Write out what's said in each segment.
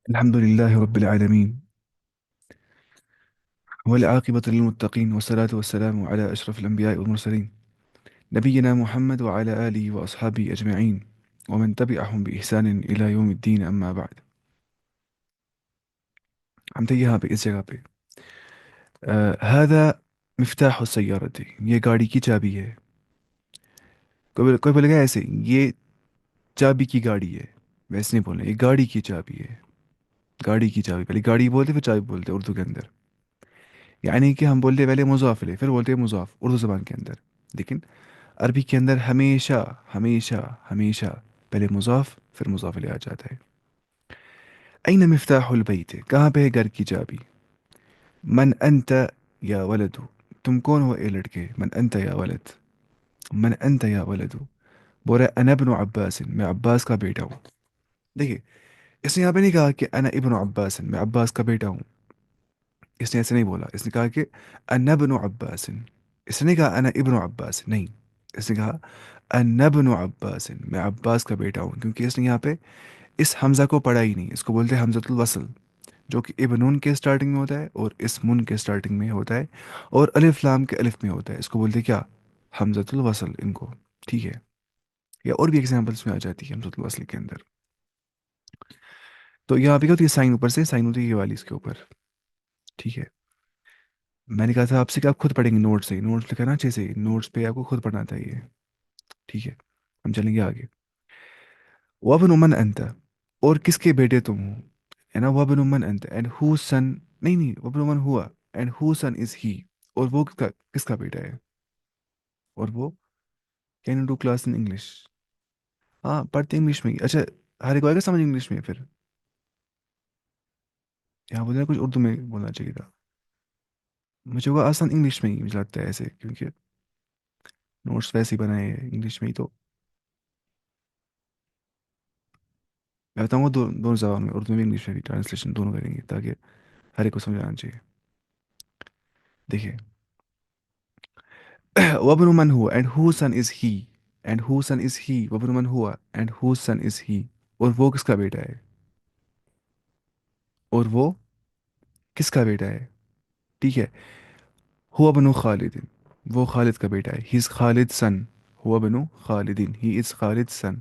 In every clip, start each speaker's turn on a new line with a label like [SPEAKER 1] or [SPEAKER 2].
[SPEAKER 1] الحمد لله رب العالمين، والعاقبة للمتقين، والصلاة والسلام على أشرف الأنبياء والمرسلين، نبينا محمد وعلى آله وأصحابه أجمعين، ومن تبعهم بإحسان إلى يوم الدين، أما بعد. ہم تھے یہاں پہ اس جگہ پہ هذا مفتاح السيارة، یہ گاڑی کی چابی ہے. کوئی بولے گا ایسے یہ چابی کی گاڑی ہے، ویسے نہیں بولنا، یہ گاڑی کی چابی ہے. گاڑی کی چابی، پہلے گاڑی بولتے پھر چابی بولتے اردو کے اندر. یعنی کہ ہم بولتے پہلے مضاف لے پھر بولتے مضاف اردو زبان کے اندر. لیکن عربی کے اندر ہمیشہ ہمیشہ ہمیشہ پہلے مضاف پھر مضاف لے آ جاتا ہے. این مفتاح البیت، کہاں پہ ہے گھر کی چابی؟ من انت یا ولد، تم کون ہو اے لڑکے؟ من انت یا ولد، من انت یا ولد. بول رہا ہے انا ابن عباس، میں عباس کا بیٹا ہوں. دیکھیے، اس نے یہاں پہ نہیں کہا کہ انا ابن عباس، میں عباس کا بیٹا ہوں. اس نے ایسے نہیں بولا. اس نے کہا کہ انا ابن عباس. اس نے نہیں کہا انا ابن عباس، نہیں. اس نے کہا انا ابن عباس، میں عباس کا بیٹا ہوں، کیونکہ اس نے یہاں پہ اس حمزہ کو پڑھا ہی نہیں. اس کو بولتے ہیں حمزۃ الوصل، جو کہ ابنون کے سٹارٹنگ میں ہوتا ہے اور اسمن کے سٹارٹنگ میں ہوتا ہے اور الف لام کے الف میں ہوتا ہے. اس کو بولتے ہیں کیا؟ حمزۃ الوصل ان کو. ٹھیک ہے، یا اور بھی ایگزامپلس میں آ جاتی ہے حمزۃ الوصل کے اندر. تو یہاں پہ کیا ہوتی ہے؟ سائن اوپر سے سائن ہوتی ہے یہ والی اس کے اوپر. ٹھیک ہے. میں نے کہا تھا آپ سے کہ آپ خود پڑھیں گے نوٹ سے، نوٹس لکھا نا اچھے سے، نوٹس پہ آپ کو خود پڑھنا تھا یہ. ٹھیک ہے، ہم چلیں گے آگے. وابن من انت، اور کس کے بیٹے تم ہو؟ ہے نا، وابن من انت اینڈ ہو سن. نہیں نہیں، وابن من ہوا اینڈ ہو سن از ہی، اور وہ کس کا بیٹا ہے؟ اور وہ can you do class in English? ہاں پڑھتے انگلش میں ہی. اچھا، ہر ایک آئے گا سمجھ انگلش میں؟ پھر یہاں بولے کچھ اردو میں بولنا چاہیے تھا. مجھے وہ آسان انگلش میں ہی مجھے لگتا ہے ایسے، کیونکہ نوٹس ویسے ہی بنائے ہیں انگلش میں ہی. تو میں بتاؤں گا دونوں زبان میں، اردو میں انگلش میں بھی ٹرانسلیشن دونوں کریں گے تاکہ ہر ایک کو سمجھ آنا چاہیے. دیکھیے وابن من ہوا and who sun is he, and ہو سن از ہی. وابن من ہوا اینڈ ہو سن از ہی، اور وہ کس کا بیٹا ہے؟ اور وہ کس کا بیٹا ہے؟ ٹھیک ہے. ہوا بنو خالد، وہ خالد کا بیٹا ہے. ہی از خالد سن. ہوا بنو خالدین، ہی از خالد سن.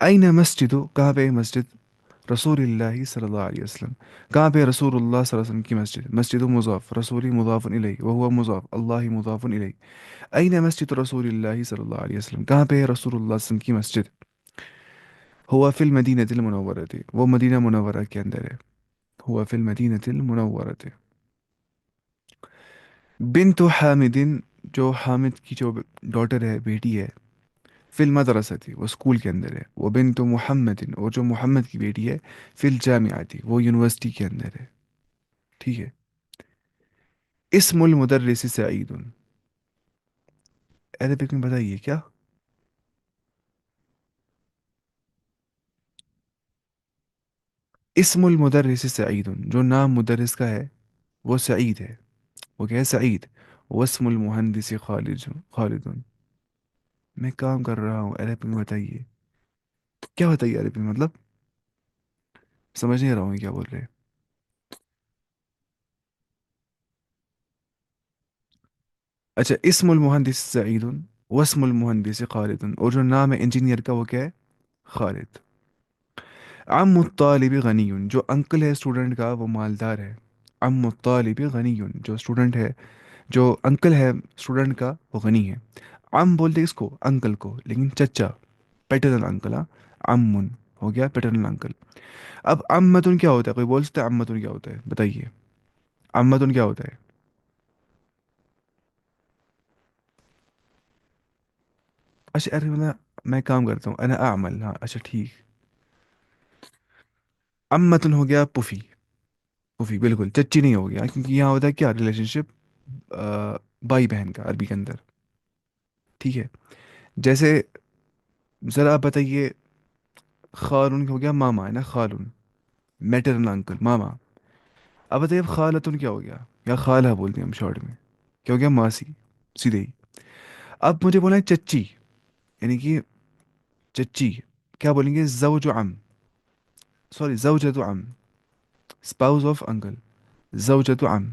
[SPEAKER 1] این مسجد، کہاں پہ مسجد رسول اللہ صلی اللہ علیہ وسلم؟ کہاں پہ رسول اللہ صلی اللہ علیہ وسلم کی مسجد؟ مسجد مضاف، رسول مضاف الیہ، وہو مضاف، اللہ مضاف الیہ. این مسجد رسول اللہ صلی اللہ علیہ وسلم، کہاں پہ ہے رسول اللہ صلی اللہ علیہ وسلم کی مسجد؟ ہوا فی المدینہ المنورۃ، وہ مدینہ منورہ کے اندر ہے. ہوا فی المدینہ المنورۃ. بنت حامد، جو حامد کی جو ڈاٹر ہے، بیٹی ہے. فی المدرسہ تھی، وہ اسکول کے اندر ہے. وہ بنت محمد، اور جو محمد کی بیٹی ہے. فی الجامعہ تھی، وہ یونیورسٹی کے اندر ہے. ٹھیک ہے. اسم المدرس سعید، عربک میں بتائیے کیا؟ اسم المدرس سعید، جو نام مدرس کا ہے وہ سعید ہے. وہ کیا ہے؟ سعید. واسم المہندس خالد. میں کام کر رہا ہوں، عربک میں بتائیے کیا بتائیے عربک میں، مطلب سمجھ نہیں رہا ہوں یہ کیا بول رہے ہیں. اچھا، اسم المہندس سعید واسم المہندس خالد، اور جو نام ہے انجینئر کا وہ کیا ہے؟ خالد. عم الطالب غنی، جو انکل ہے اسٹوڈنٹ کا وہ مالدار ہے. عم الطالب غنی، جو اسٹوڈنٹ ہے، جو انکل ہے اسٹوڈنٹ کا وہ غنی ہے. عم بولتے اس کو انکل کو، لیکن چچا، پیٹرنل انکل. ہاں، عمن ہو گیا پیٹرنل انکل. اب عمتن کیا ہوتا ہے؟ کوئی بول سکتا ہے عمتن کیا ہوتا ہے؟ بتائیے عمتن کیا ہوتا ہے. اچھا ارے میں کام کرتا ہوں، انا اعمل. ہاں اچھا ٹھیک. عمتن ہو گیا پوفی. پوفی بالکل، چچی نہیں ہو گیا، کیونکہ یہاں ہوتا ہے کیا ریلیشن شپ؟ بھائی بہن کا عربی کے اندر. ٹھیک ہے. جیسے ذرا آپ بتائیے، خالن ہو گیا ماما، ہے نا، خالن میٹرنل انکل، ماما. اب بتائیے اب خالتن کیا ہو گیا؟ یا خالہ بولتے ہیں ہم شارٹ میں، کیا ہو گیا؟ ماسی، سیدھے ہی. اب مجھے بولا ہے چچی، یعنی کہ چچی کیا بولیں گے؟ زوج عم، سوری زوجۃ عم. spouse of uncle. زوجة عم.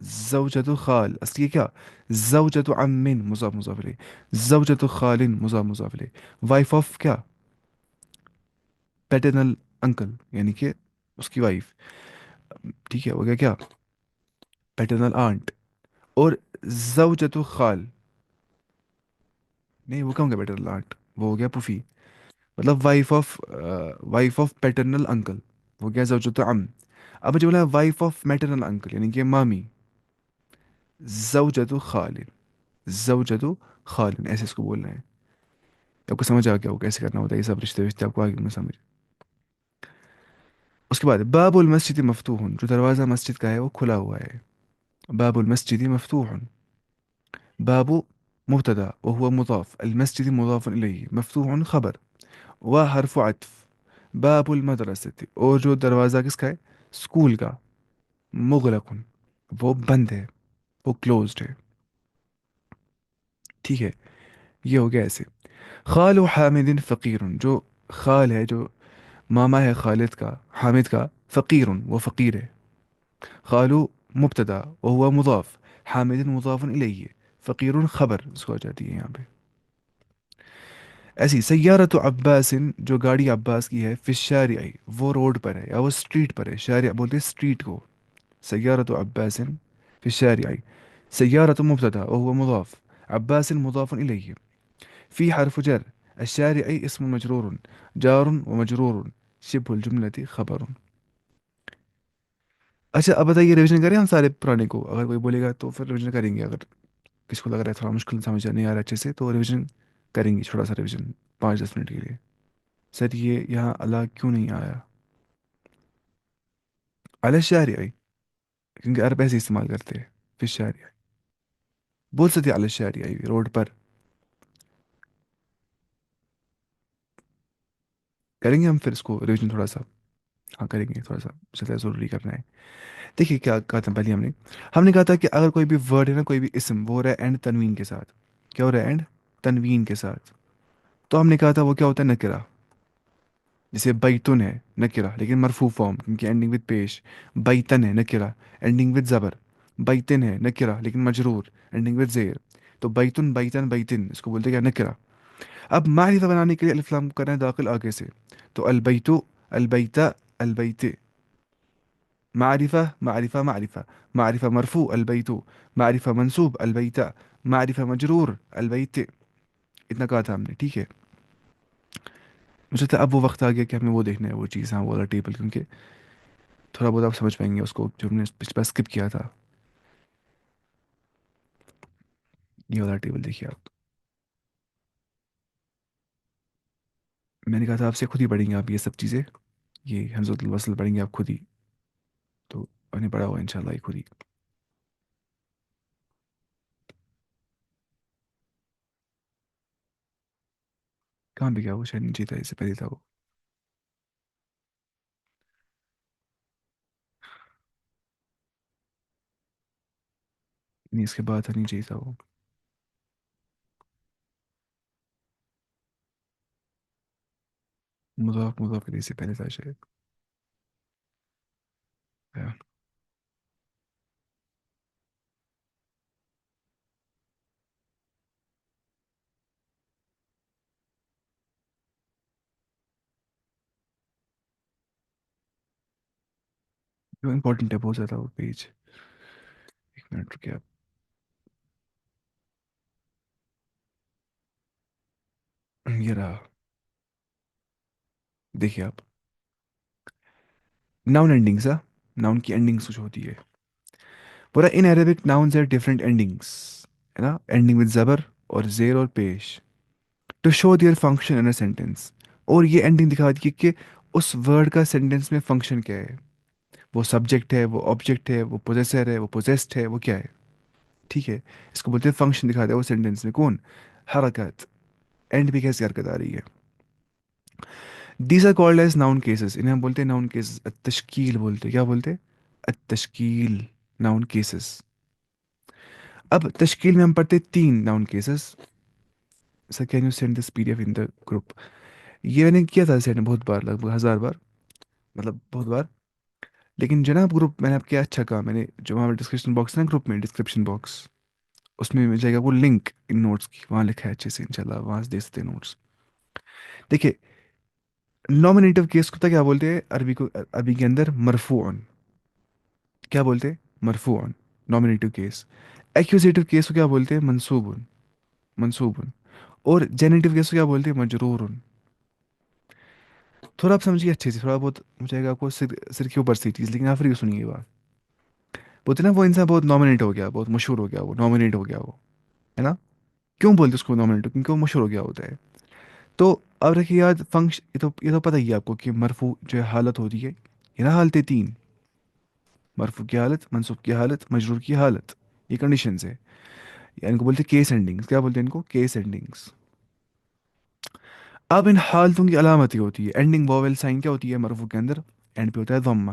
[SPEAKER 1] زوجة خال اصل یہ کیا زوجة عم مضاف مضاف الیہ زوجة خال مضاف الیہ وائف آف کیا پیٹرنل انکل یعنی کہ اس کی وائف ٹھیک ہے ہو گیا کیا پیٹرنل آنٹ اور زوجة خال نہیں وہ کہاں ہو گیا پیٹرنل آنٹ وہ ہو گیا پوفی مطلب وائف آف پیٹرنل انکل ہو گیا زوجة عم اب مجھے بولا وائف آف میٹرنل انکل یعنی کہ مامی زوجة خال زوجة خال ایسے اس کو بولنا ہے آپ کو سمجھ آ گیا وہ کیسے کرنا ہوتا ہے یہ سب رشتے وشتے آپ کو آگے میں سمجھ اس کے بعد باب المسجد مفتوح جو دروازہ مسجد کا ہے وہ کھلا ہوا ہے باب المسجد مفتوح باب مبتدا وهو مضاف المسجد مضاف إليه مفتوح خبر وحرف عطف باب المدرسة اور جو دروازہ کس کا ہے اسکول کا مغلق وہ بند ہے وہ کلوزڈ ہے ٹھیک ہے یہ ہو گیا ایسے خال حامد فقیر جو خال ہے جو ماما ہے خالد کا حامد کا فقیر وہ فقیر ہے خالو مبتدا وهو مضاف حامد مضاف الیہ فقیر خبر اس کو آ جاتی ہے یہاں پہ ایسی سیارت عباس جو گاڑی عباس کی ہے فی الشارع وہ روڈ پر ہے یا وہ اسٹریٹ پر ہے شارع بولتے ہیں اسٹریٹ کو سیارت عباس فی الشارع سیارت مبتدا وهو مضاف عباس مضاف الیہ في حرف جر الشارع اسم مجرور جار ومجرور شبه الجملة خبر اچھا اب بتائیے ریویژن کریں ہم سارے پرانے کو اگر کوئی بولے گا تو پھر ریویژن کریں گے اگر کسی کو لگ رہا ہے تھوڑا مشکل سمجھ نہیں آ رہا اچھے سے تو ریویژن کریں گے چھوٹا سا ریویژن 5-10 منٹ کے لیے سر یہ یہاں اللہ کیوں نہیں آیا علی الشارع کیونکہ عرب ایسے استعمال کرتے ہیں فی الشارع بول سکتے علی الشارع روڈ پر کریں گے ہم پھر اس کو ریویژن تھوڑا سا ہاں کریں گے تھوڑا سا زیادہ ضروری کرنا ہے دیکھیے کیا کہا تھا پہلے ہم نے کہا تھا کہ اگر کوئی بھی ورڈ ہے نا کوئی بھی اسم وہ ہو رہا ہے اینڈ تنوین کے ساتھ کیا ہو رہا ہے اینڈ تنوین کے ساتھ تو ہم نے کہا تھا وہ کیا ہوتا ہے نکرہ جیسے بیتن ہے نکرہ لیکن مرفوع فارم کیونکہ اینڈنگ وتھ پیش بیتن ہے نکرہ اینڈنگ وتھ زبر بیتن ہے نکرہ لیکن مجرور اینڈنگ وتھ زیر تو بیتن بیتن بیتن اس کو بولتے کیا نکرہ اب معرفہ بنانے کے لیے الف لام کرنا ہے داخل آگے سے تو البیتو البیتا البیت معرفة معرفة معرفة معرفة مرفوع البيت معرفة منصوب البيت معرفة مجرور البيت اتنا کہا تھا ہم نے ٹھیک ہے مجھے لگتا ہے اب وہ وقت آ گیا کہ ہمیں وہ دیکھنا ہے وہ چیز ہاں وہ والا ٹیبل کیونکہ تھوڑا بہت آپ سمجھ پائیں گے اس کو جو ہم نے پچھلی بار اسکپ کیا تھا یہ والا ٹیبل دیکھیے آپ میں نے کہا تھا آپ سے خود ہی پڑھیں گے آپ یہ سب چیزیں یہ حمزۃ الوصل پڑھیں گے آپ خود ہی تو انہیں پڑھا ہوا ان شاء اللہ یہ خود ہی کہاں پہ گیا وہ شاید نیچے تھا اس سے پہلے تھا وہ نہیں اس کے بعد تھا نیچے ہی تھا وہ مضاف مضاف الیہ سے پہلے تھا شاید جو امپورٹنٹ ہے بہت زیادہ وہ پیج ایک منٹ رکے آپ یہ رہا دیکھیے آپ ناؤن اینڈنگس ناؤن کی اینڈنگس کچھ ہوتی ہے پورا ان عربک ناؤنز ہے ڈفرینٹ اینڈنگس ہے نا اینڈنگ وتھ زبر اور زیر اور پیش to show their function in a sentence اور یہ اینڈنگ دکھاتی ہے کہ اس ورڈ کا سینٹینس میں فنکشن کیا ہے وہ سبجیکٹ ہے وہ آبجیکٹ ہے وہ پوزیسر ہے وہ پوزیسڈ ہے وہ کیا ہے ٹھیک ہے اس کو بولتے ہیں فنکشن دکھاتا ہے وہ سینٹینس میں کون حرکت اینڈ پہ کیسی حرکت آ رہی ہے these are called as noun cases انہیں ہم بولتے ہیں ناؤن کیسز التشکیل بولتے ہیں کیا بولتے ہیں التشکیل ناؤن کیسز اب تشکیل میں ہم پڑھتے ہیں 3 noun cases sir can you send this PDF in the group یہ میں نے کیا تھا سیٹ بہت بار، لگ بھگ 1000 بار، مطلب بہت بار. لیکن جو نا گروپ میں نے اب کیا اچھا کہا میں نے، جو وہاں پہ ڈسکرپشن باکس ہے نا گروپ میں ڈسکرپشن باکس، اس میں مل جائے گا وہ لنک ان نوٹس کی، وہاں لکھا ہے اچھے سے انشاءاللہ، وہاں سے دے سکتے ہیں نوٹس. دیکھیے، نامنیٹو کیس کو تو کیا بولتے ہیں عربی کو، عربی کے اندر مرفوعن. کیا بولتے ہیں؟ مرفوعن، نامنیٹو کیس. ایکوزیٹو کیس کو کیا بولتے ہیں؟ منصوبن، منصوبن. اور جینیٹو کیس کو کیا بولتے ہیں؟ مجرورن. تھوڑا آپ سمجھیے اچھے سے، تھوڑا بہت مجھے گا آپ کو سر کے اوپر سی چیز، لیکن آخر یہ سنیے بات. بولتے ہیں نا وہ انسان بہت نامنیٹ ہو گیا، بہت مشہور ہو گیا، وہ نامنیٹ ہو گیا وہ، ہے نا؟ کیوں بولتے اس کو نامنیٹ؟ کیونکہ وہ مشہور ہو گیا ہوتا ہے. تو اب رکھیے یاد فنکشن، یہ تو پتہ ہی ہے آپ کو کہ مرفوع جو ہے حالت ہوتی ہے، یہ نا حالتیں تین: مرفوع کی حالت، منصوب کی حالت، مجرور کی حالت. یہ کنڈیشنز ہے. یا ان کو بولتے ہیں کیس اینڈنگس. کیا بولتے ہیں ان کو؟ Case endings. اب ان حالتوں کی علامت یہ ہوتی ہے، اینڈنگ واول سائن کیا ہوتی ہے مرفوع کے اندر؟ اینڈ پہ ہوتا ہے ضمہ.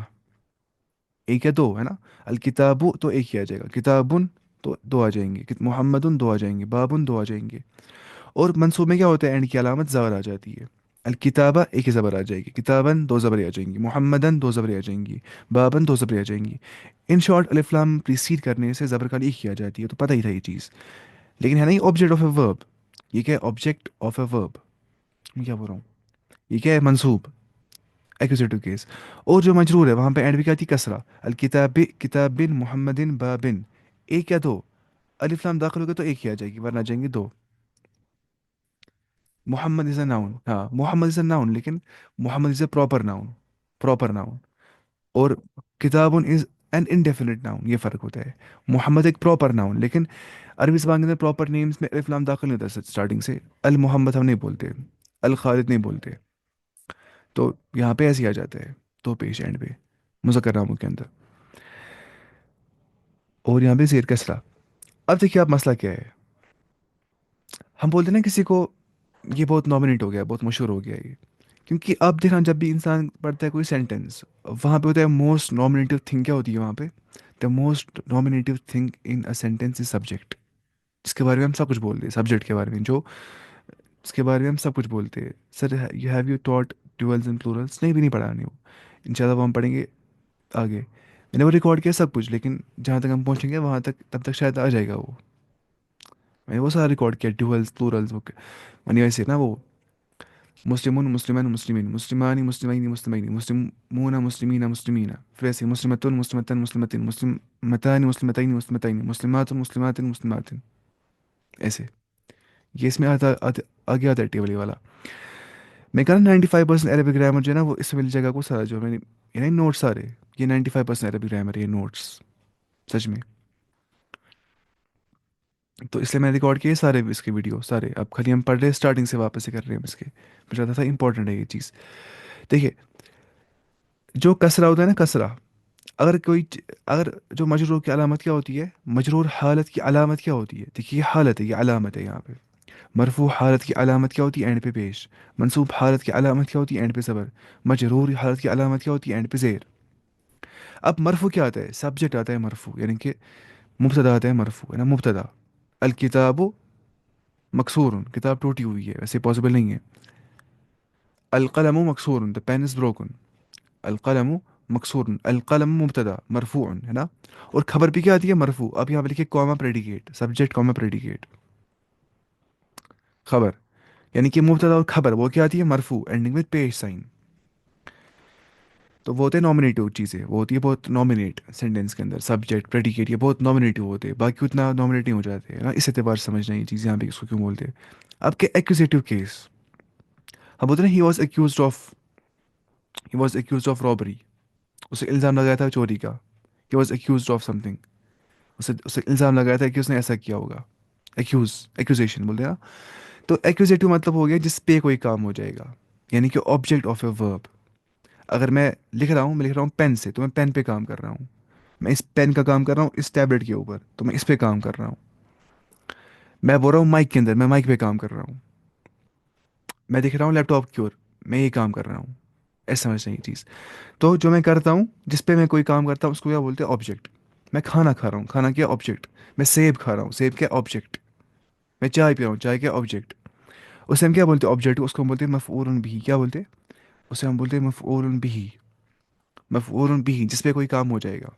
[SPEAKER 1] ایک یا دو ہے نا. الکتابو تو ایک ہی آ جائے گا، کتابن تو دو آ جائیں گے، محمدن دو آ جائیں گے، بابن دو آ جائیں گے. اور منصوب میں کیا ہوتا ہے؟ اینڈ کی علامت زبر آ جاتی ہے. الکتابہ ایک ہی زبر آ جائے گی، کتابن دو زبریں آ جائیں گی، محمدن دو زبریں آ جائیں گی، بابن دو زبریں آ جائیں گی. ان شارٹ الف لام پریسیڈ کرنے سے زبر خالی ایک ہی آ جاتی ہے، تو پتہ ہی تھا یہ چیز. لیکن ہے نا یہ آبجیکٹ آف اے ورب. یہ کیا ہے؟ آبجیکٹ آف اے ورب. میں کیا بول رہا ہوں؟ یہ کیا ہے؟ منصوب، ایکوزیٹو کیس. اور جو مجرور ہے وہاں پہ اینڈ بھی کیا تھی؟ کسرہ. الکتاب، کتاب بن، محمدن، بابن. ایک یا دو؟ الف لام داخل ہو گیا تو ایک ہی آ جائے گی، ورنہ آ جائیں گے دو. محمد از اے ناؤن، ہاں محمد از اے ناؤن، لیکن Muhammad is a proper noun, proper noun. اور کتاب از این انڈیفینٹ ناؤن، یہ فرق ہوتا ہے. محمد ایک پراپر ناؤن، لیکن عربی زبان کے اندر پراپر نیمز میں الف لام داخل نہیں ہوتا اسٹارٹنگ سے. المحمد ہم نہیں بولتے، الخالد نہیں بولتے. تو یہاں پہ ایسے ہی آ جاتا ہے دو پیش اینڈ پہ مذکر ناموں کے اندر. اور یہاں پہ زیر کسرہ. اب دیکھیے آپ مسئلہ کیا ہے. ہم بولتے ہیں نا کسی کو یہ بہت نامنیٹ ہو گیا، بہت مشہور ہو گیا یہ. کیونکہ اب دیکھنا جب بھی انسان پڑھتا ہے کوئی سینٹینس، وہاں پہ ہوتا ہے موسٹ نامنیٹیو تھنگ. کیا ہوتی ہے وہاں پہ؟ The most nominative thing in a sentence is subject. جس کے بارے میں ہم سب کچھ بولتے ہیں، سبجیکٹ کے بارے میں، جو اس کے بارے میں ہم سب کچھ بولتے ہیں. Sir you have you taught duals and plurals? نہیں، بھی نہیں پڑھا نہیں وہ. انشاءاللہ وہ ہم پڑھیں گے آگے. میں نے وہ ریکارڈ کیا سب کچھ، لیکن جہاں تک ہم پہنچیں گے وہاں تک تب تک شاید آ جائے گا وہ. میں نے وہ سارا ریکارڈ کیا، ڈیولز پلورلز، وہ منی ویسے نا وہ مسلمون مسلمان مسلمین، مسلمانی مسلمین مسلمین، مسلمون مسلمین مسلمین. پھر ایسے مسلمتون مسلمتن مسلمتین، مسلمتان مسلمتین مسلمتین، مسلمات مسلمات مسلمات. ایسے یہ اس میں آگے آتا ہے ٹیبل یہ والا. میں کہا نا 95% عربک گرامر جو ہے نا وہ اس مل جگہ کو سارا جو میں نے یہ نوٹس سارے، یہ 95% عربک گرامر، یہ نوٹس سچ میں. تو اس لیے میں نے ریکارڈ کیے سارے اس کے ویڈیو سارے. اب خالی ہم پڑھ رہے ہیں اسٹارٹنگ سے واپس سے کر رہے ہیں ہم اس کے. مجھے لگتا تھا امپورٹنٹ ہے یہ چیز. دیکھیے جو کسرہ ہوتا ہے نا، کسرہ، اگر کوئی اگر جو مجرور کی علامت کیا ہوتی ہے؟ مجرور حالت کی علامت کیا ہوتی ہے؟ دیکھیے یہ حالت ہے، یہ علامت ہے یہاں پہ. مرفوع حالت کی علامت کیا ہوتی ہے؟ اینڈ پہ پیش. منصوب حالت کی علامت کیا ہوتی ہے؟ اینڈ پہ صبر. مجرور حالت کی علامت کیا ہوتی ہے؟ اینڈ پہ زیر. اب مرفوع کیا آتا ہے؟ سبجیکٹ آتا ہے مرفوع، یعنی کہ مبتدا آتا ہے مرفوع، ہے نا مبتدا. الکتاب مکسور، کتاب ٹوٹی ہوئی ہے، ویسے پاسبل نہیں ہے. القلم مکسور، دا پین از بروکن. القلم مکسور، القلم مبتدا مرفوع، ہے نا. اور خبر بھی کیا آتی ہے؟ مرفوع. اب یہاں پہ لکھے Cama predicate, subject Cama predicate, خبر. یعنی کہ مبتدا اور خبر وہ کیا آتی ہے؟ مرفوع، اینڈنگ وتھ پیش سائن. تو وہ ہوتے ہیں نامنیٹیو چیزیں، وہ ہوتی ہے بہت نامنیٹ سینٹینس کے اندر. سبجیکٹ پریڈیکیٹ یہ بہت نامنیٹیو ہوتے ہیں، باقی اتنا نامنیٹ نہیں ہو جاتے ہیں نا. اس اعتبار سے سمجھنا یہ چیز یہاں پہ اس کو کیوں بولتے ہیں. اب کہ ایکوزیٹو کیس، ہم بولتے ہیں he was accused of, he was accused of robbery. اسے الزام لگایا تھا چوری کا. He was accused of something. اسے الزام لگایا تھا کہ اس نے ایسا کیا ہوگا. ایکوزیشن بولتے ہیں نا. تو ایکوزیٹو مطلب ہو گیا جس پہ کوئی کام ہو جائے گا، یعنی کہ آبجیکٹ آف اے ورب. اگر میں لکھ رہا ہوں، میں لکھ رہا ہوں پین سے، تو میں پین پہ کام کر رہا ہوں. میں اس پین کا کام کر رہا ہوں اس ٹیبلٹ کے اوپر، تو میں اس پہ کام کر رہا ہوں. میں بول رہا ہوں مائک کے اندر، میں مائک پہ کام کر رہا ہوں. میں دیکھ رہا ہوں لیپ ٹاپ کی اور، میں یہ کام کر رہا ہوں. ایسا سمجھنا یہ چیز. تو جو میں کرتا ہوں، جس پہ میں کوئی کام کرتا ہوں، اس کو کیا بولتے ہیں؟ آبجیکٹ. میں کھانا کھا رہا ہوں، کھانا کیا؟ آبجیکٹ. میں سیب کھا رہا ہوں، سیب کیا؟ آبجیکٹ. میں چائے پی رہا ہوں، چائے کیا؟ آبجیکٹ. اسے ہم کیا بولتے ہیں آبجیکٹ کو، اس کو ہم بولتے ہیں مفعول بھی، کیا بولتے ہیں؟ اسے ہم بولتے ہیں مفعول بھی، مفعول بھی جس پہ کوئی کام ہو جائے گا،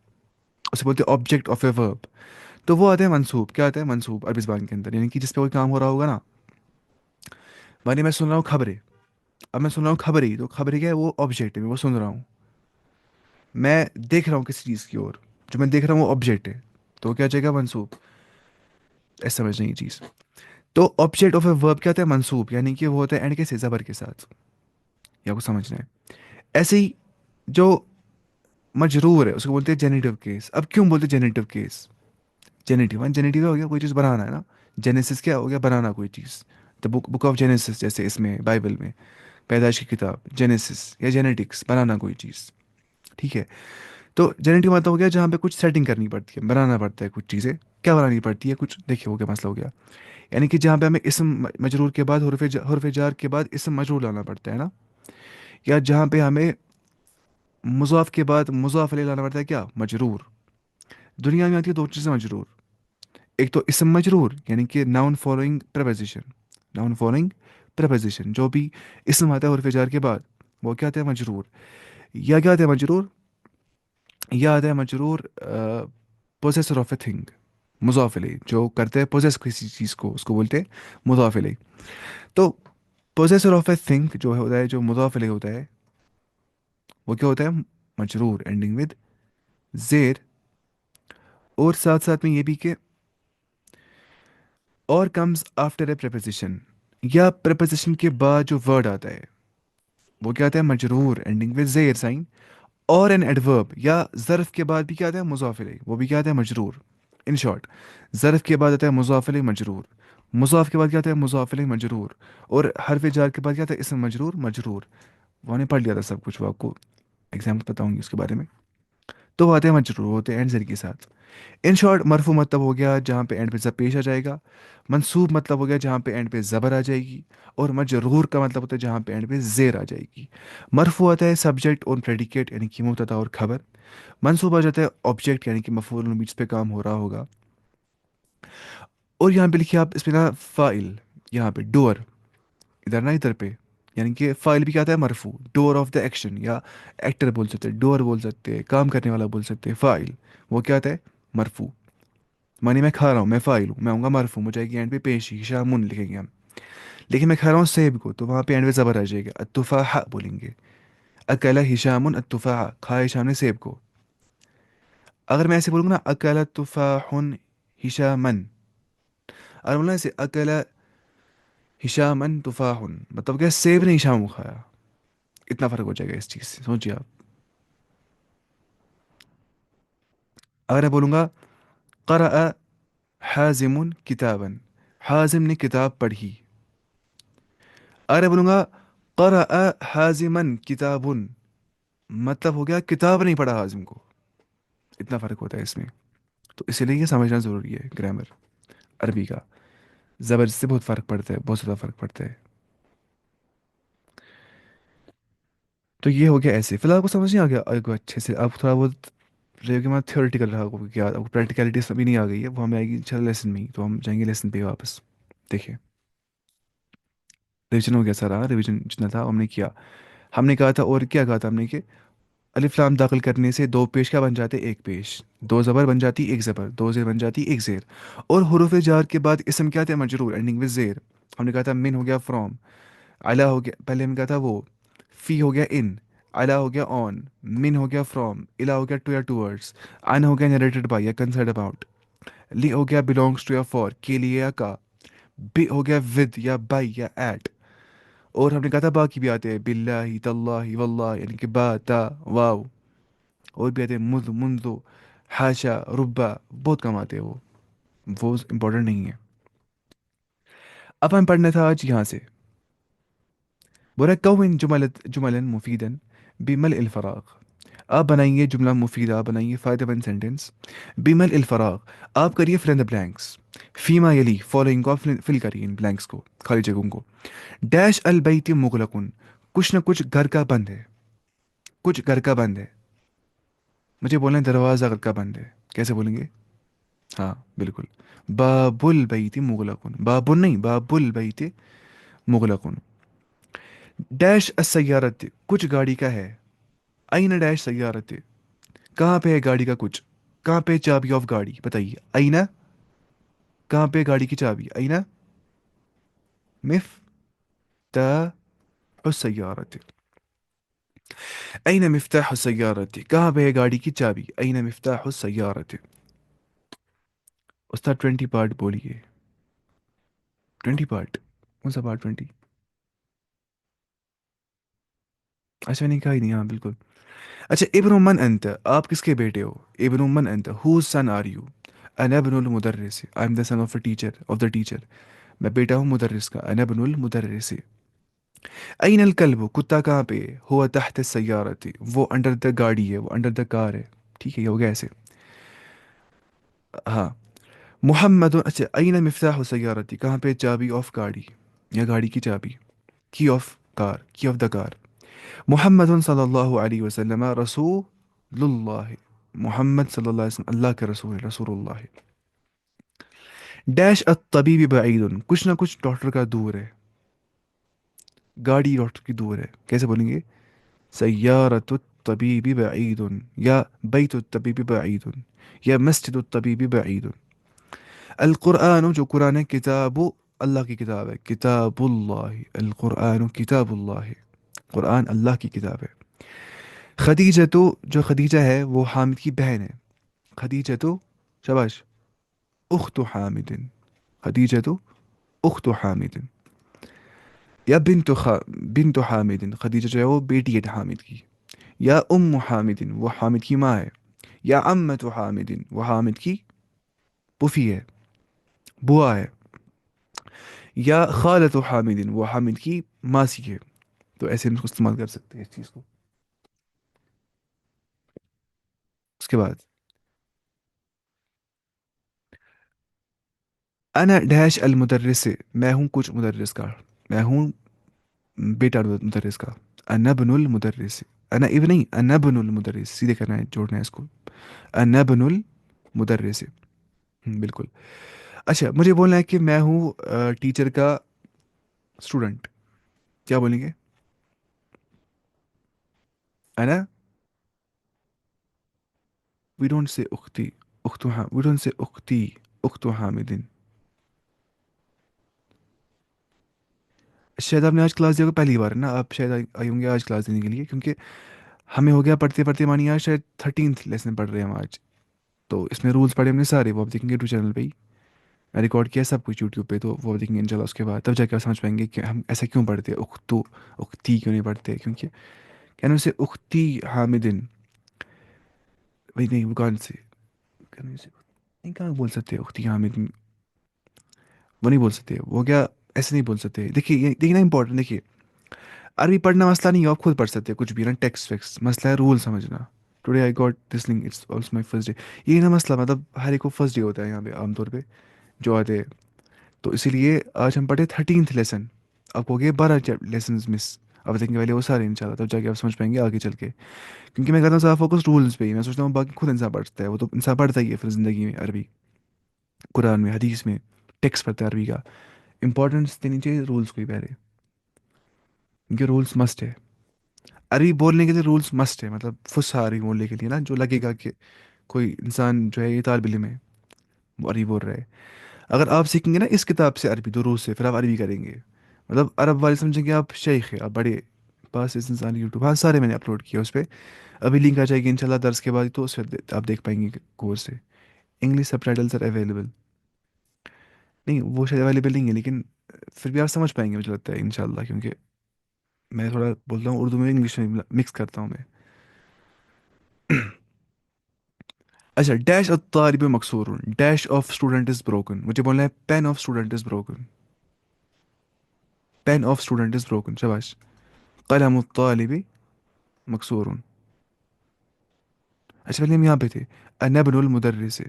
[SPEAKER 1] اسے بولتے ہیں آبجیکٹ آف اے ورب. تو وہ آتے ہیں منصوب، کیا آتا ہے منصوب عربی زبان کے اندر، یعنی کہ جس پہ کوئی کام ہو رہا ہوگا نا. مانی میں سن رہا ہوں خبریں، اب میں سن رہا ہوں خبریں، تو خبریں کیا ہے؟ وہ آبجیکٹ ہے، میں وہ سن رہا ہوں. میں دیکھ رہا ہوں کسی چیز کی اور، جو میں دیکھ رہا ہوں وہ آبجیکٹ ہے، تو وہ کیا چاہے گا؟ منصوب. ایسا سمجھ نہیں یہ چیز. تو آبجیکٹ آف اے ورب کیا ہوتا ہے؟ منصوب، یعنی کہ وہ ہوتا ہے اینڈ کے سے زبر کے ساتھ، یا کو سمجھنا ہے. ایسے ہی جو مجرور ہے اس کو بولتے ہیں جینیٹو کیس. اب کیوں بولتے ہیں جینیٹو کیس؟ جینیٹو جینیٹو ہو گیا کوئی چیز بنانا ہے نا. جینیسس کیا ہو گیا؟ بنانا کوئی چیز. دا بک آف جینیسس، جیسے اس میں بائبل میں پیدائش کی کتاب جینیسس، یا جینیٹکس بنانا کوئی چیز. ٹھیک ہے. تو جینیٹک مطلب ہو گیا جہاں پہ کچھ سیٹنگ کرنی پڑتی ہے، بنانا پڑتا ہے کچھ چیزیں. کیا بنانی پڑتی ہے؟ کچھ دیکھیے ہو گیا مسئلہ ہو گیا. یعنی کہ جہاں پہ ہمیں اسم مجرور کے بعد حرف جار کے بعد اسم مجرور لانا پڑتا ہے نا. یا جہاں پہ ہمیں مضاف کے بعد مضاف علیہ لانا پڑتا ہے، کیا؟ مجرور. دنیا میں آتی ہے دو چیزیں مجرور. ایک تو اسم مجرور، یعنی کہ noun following preposition, noun following preposition جو بھی اسم آتا ہے حرف جار کے بعد وہ کیا آتا ہے؟ مجرور. یا کیا آتا ہے مجرور؟ یا آتا ہے مجرور پوزیسر آف اے تھنگ، مضاف الیہ جو کرتے ہیں پوزیس کسی چیز کو، اس کو بولتے ہیں مضاف الیہ. تو پوزیسر آف اے تھنگ جو ہوتا ہے، جو مضاف الیہ ہوتا ہے، وہ کیا ہوتا ہے؟ مجرور اینڈنگ ود زیر. اور ساتھ ساتھ میں یہ بھی کہ اور کمز آفٹر اے پریپوزیشن، یا پریپوزیشن کے بعد جو ورڈ آتا ہے وہ کیا آتا ہے؟ مجرور اینڈنگ ود زیر سائن. اور این ایڈورب یا ظرف کے بعد بھی کیا آتا ہے؟ مضاف الیہ، وہ بھی کیا آتا ہے؟ مجرور. ان شارٹ، ظرف کے بعد آتا ہے مضاف الیہ مجرور، مضاف کے بعد کیا آتا ہے؟ مضاف الیہ مجرور، اور حرف جار کے بعد کیا آتا ہے؟ اسم مجرور مجرور. وہ نے پڑھ لیا تھا سب کچھ، وہ آپ کو ایگزامپل بتاؤں گی اس کے بارے میں. تو وہ آتے ہیں مجرور، ہوتے ہیں اینڈ زر کے ساتھ. ان شارٹ، مرفوع مطلب ہو گیا جہاں پہ اینڈ پہ زب پیش آ جائے گا. منصوب مطلب ہو گیا جہاں پہ اینڈ پہ زبر آ جائے گی. اور مجرور کا مطلب ہوتا ہے جہاں پہ اینڈ پہ زیر آ جائے گی. مرفوع آتا ہے سبجیکٹ اور پریڈیکیٹ، یعنی کہ مبتدا اور خبر. منصوب آ جاتا ہے آبجیکٹ، یعنی کہ مفعول بھی جس پہ کام ہو رہا ہوگا. اور یہاں پہ لکھیے آپ اس پہ نا فائل، یہاں پہ ڈور، ادھر نا ادھر پہ، یعنی کہ فائل بھی کیا آتا ہے؟ مرفوع. ڈور آف دا ایکشن، یا ایکٹر بول سکتے ہیں، ڈور بول سکتے ہیں، کام کرنے والا بول سکتے ہیں. فائل وہ کیا آتا ہے؟ مرفوع. مانی میں کھا رہا ہوں، میں فائل ہوں، میں آؤں گا مرفوع، مجھے گی اینڈ پہ پیشی شامن لکھیں گے ہم. لیکن میں کھا رہا ہوں سیب کو، تو وہاں پہ اینڈ پہ زبر آ جائے گا، التفاح بولیں گے. اکلا ہشام التفاح، کھایا ہشام نے سیب کو. اگر میں ایسے بولوں گا نا اکلا تفاح ہشامن، اگر بولنا ایسے اکلا ہشامن تفاح، مطلب کہ سیب نے ہشام کو کھایا. اتنا فرق ہو جائے گا اس چیز سے، سوچیے آپ. اگر میں بولوں گا قرأ حازم کتابا، حازم نے کتاب پڑھی. اگر میں بولوں گا قرأ حازما کتاب، مطلب ہو گیا کتاب نہیں پڑھا حازم کو. اتنا فرق ہوتا ہے اس میں. تو اسی لیے یہ سمجھنا ضروری ہے گرامر عربی کا. زبر سے بہت فرق پڑتا ہے، بہت زیادہ فرق پڑتا ہے. تو یہ ہو گیا ایسے. فی الحال کو سمجھ نہیں آ گیا آپ کو اچھے سے؟ آپ تھوڑا بہت رہے کہ میں تھیوریٹیکل رہا ہوگا، کیا آپ کو پریکٹیکلٹیز ابھی نہیں آ گئی ہے، وہ ہمیں آئے گی چل لیسن میں ہی. تو ہم جائیں گے لیسن پہ واپس. دیکھیں ریویژن ہو گیا سارا، ریویژن جتنا تھا ہم نے کیا. ہم نے کہا تھا، اور کیا کہا تھا ہم نے کہ الف لام داخل کرنے سے دو پیش کیا بن جاتے؟ ایک پیش. دو زبر بن جاتی ایک زبر، دو زیر بن جاتی ایک زیر. اور حروف جار کے بعد اسم کیا تھے؟ مجرور اینڈنگ ود زیر. ہم نے کہا تھا من ہو گیا فرام، علا ہو گیا، پہلے ہم نے کہا تھا وہ فی ہو گیا ان، علا ہو گیا آن، من ہو گیا فرام، الا ہو گیا ٹو یا ٹورڈس، ان ہو گیا نریٹڈ بائی یا کنسرڈ اباؤٹ، لی ہو گیا بلونگس ٹو یا فار، کے لیے یا کا، بی ہو گیا ود یا بائی یا ایٹ. اور ہم نے کہا تھا باقی بھی آتے ہیں باللہ تاللہ واللہ، یعنی کہ با تا واو. اور بھی آتے ہیں مذ منذ حاشا ربا، بہت کم آتے ہیں وہ امپورٹنٹ نہیں ہے. اب ہم پڑھنا تھا آج یہاں سے. بورا کون جملا مفیدا بملء الفراغ. آپ بنائیں گے جملہ مفید، آپ بنائیں گے فائدہ مند سینٹینس. بملء الفراغ، آپ کریے فل ان دا بلینکس. فیما یلی فالوئنگ کو فل کریے ان بلینکس کو، خالی جگہوں کو. ڈیش البیت مغلقن، کچھ نہ کچھ گھر کا بند ہے. کچھ گھر کا بند ہے. مجھے بولیں دروازہ گھر کا بند ہے، کیسے بولیں گے؟ ہاں بالکل. باب البیت مغلقن، باب نہیں باب البیت مغلق. ڈیش السیارت، کچھ گاڑی کا ہے. این ڈیش سیارت، کہاں پہ ہے گاڑی کا کچھ. کہاں پہ چابی آف گاڑی بتائیے. اینا، کہاں پہ گاڑی کی چابی. اینا مفتاح السیارت. این مفتاح السیارت، کہاں پہ ہے گاڑی کی چابی. این مفتاح السیارت. استاد 20 پارٹ بولیے. 20 پارٹ کون سا پارٹ 20؟ اچھا میں نے کہا ہی نہیں. ہاں بالکل. اچھا ابن من انت، آپ کس کے بیٹے ہو. ابن من انت، ہوز سن آر یو. انا ابن المدرس، I am the son of a teacher, of the teacher. میں بیٹا ہوں مدرس کا. انا ابن المدرس. این الکلب، کتا کہاں پہ ہے. ہوا تحت السیارت، وہ انڈر دا گاڑی ہے، وہ انڈر دا کار ہے. ٹھیک ہے یہ ہو گیا ایسے. ہاں. محمد، اچھا این مفتاح السیارت، کہاں پہ چابی آف گاڑی یا گاڑی کی چابی. کی آف کار، کی آف دا کار. محمد صلی اللہ علیہ وسلم رسول اللہ، محمد صلی اللہ علیہ وسلم اللہ کے رسول ہے، رسول اللہ. ڈیش الطبیب بعید، کچھ نہ کچھ ڈاکٹر کا دور ہے. گاڑی ڈاکٹر کی دور ہے، کیسے بولیں گے. سیارت الطبیب بعید، یا بیت الطبیب بعید، یا مسجد الطبیب بعید. القرآن، جو قرآن ہے، کتاب اللہ کی کتاب ہے. کتاب اللہ، القرآن کتاب اللہ، قرآن اللہ کی کتاب ہے. خدیجہ تو، جو خدیجہ ہے وہ حامد کی بہن ہے. خدیجہ تو، شباش، اخت حامد. خدیجہ تو اخت حامد. یا بنت حامد، خدیجہ جو ہے وہ بیٹی ہے حامد کی. یا ام حامد، وہ حامد کی ماں ہے. یا عمت حامد، وہ حامد کی پوفی ہے، بوا ہے. یا خالت حامد، وہ حامد کی ماسی ہے. تو ایسے ہم اس کو استعمال کر سکتے ہیں اس چیز کو. اس کے بعد انا ڈیش المدرس، میں ہوں کچھ مدرس کا. میں ہوں بیٹا مدرس کا. انا ابن المدرس. انا ابن نہیں، انا ابن المدرس، سیدھے کرنا ہے، جوڑنا ہے اس کو. انا ابن المدرس. بالکل. اچھا مجھے بولنا ہے کہ میں ہوں ٹیچر کا اسٹوڈنٹ. کیا بولیں گے. انا، we don't say اختی. We don't say اختی، اخت Hamid. شاید آپ نے آج کلاس دیا ہوگا پہلی بار نا. آپ شاید آئی ہوں گے آج کلاس دینے کے لیے، کیونکہ ہمیں ہو گیا پڑھتے پڑھتے مانی آج شاید 13th لیسن پڑھ رہے ہیں ہم آج. تو اس میں رولس پڑھے ہم نے سارے، وہ آپ دیکھیں گے یوٹیوب چینل پہ ہی. میں ریکارڈ کیا سب کچھ یوٹیوب پہ، تو وہ دیکھیں گے انشاءاللہ. اس کے بعد تب جا کے آپ سمجھ پائیں گے کہ ہم ایسا کیوں پڑھتے ہیں. اختو، اختی کیوں نہیں پڑھتے. کیونکہ کہنا اسے اختی حامدن. بھائی نہیں، وہ کہاں سے کہنا اسے نہیں، کہاں بول سکتے اختی حامد. وہ نہیں بول سکتے. وہ کیا ایسے نہیں بول سکتے. دیکھیے دیکھیے نا امپورٹنٹ. دیکھیے عربی پڑھنا مسئلہ نہیں ہے، آپ خود پڑھ سکتے ہیں کچھ بھی نا. ٹیکسٹ ویکس مسئلہ ہے رول سمجھنا. Today I got this link, it's also my first day. یہ نا مسئلہ، مطلب ہر ایک کو فرسٹ ڈے ہوتا ہے یہاں پہ عام طور پہ جو آتے ہیں. تو اسی لیے آج ہم پڑھے 13th لیسن. آپ ہو گئے 12 لیسنز مس. اب دیکھیں گے پہلے وہ سارے انشاءاللہ، تب جا کے آپ سمجھ پائیں گے آگے چل کے. کیونکہ میں کہتا ہوں صاحب فوکس رولز پہ ہی. میں سوچتا ہوں باقی خود انسان پڑھتا ہے، وہ تو انسان پڑھتا ہی ہے پھر زندگی میں. عربی قرآن میں، حدیث میں ٹیکسٹ پڑھتا ہے عربی کا. امپورٹنس دینی چاہیے رولس کو ہی پہلے، کیونکہ رولس مسٹ ہے. عربی بولنے کے لیے رولس مسٹ ہے، مطلب فصحیٰ عربی بولنے کے لیے نا، جو لگے گا کہ کوئی انسان جو ہے یہ طالب علم ہے، وہ عربی بول رہا ہے. اگر آپ سیکھیں گے نا اس کتاب سے عربی دروس سے، پھر آپ عربی کریں گے. مطلب عرب والے سمجھیں گے آپ شیخ ہے، آپ بڑے پاس اس انسان یوٹیوب. ہاں سارے میں نے اپلوڈ کیا اس پہ. ابھی لنک آ جائے گی انشاءاللہ درس کے بعد، تو اس سے آپ دیکھ پائیں گے کورس سے. English subtitles are available. نہیں وہ شاید اویلیبل نہیں ہے، لیکن پھر بھی آپ سمجھ پائیں گے مجھے لگتا ہے انشاءاللہ. کیونکہ میں تھوڑا بولتا ہوں اردو میں، انگلش میں مکس کرتا ہوں میں. اچھا ڈیش الطالب مکسور، dash of student is broken. مجھے بولنا ہے pen of student is broken. Pen of student is broken, شباش. قلم الطالب مکسور. اچھا پہلے ہم یہاں پہ تھے. انا ابن المدرس،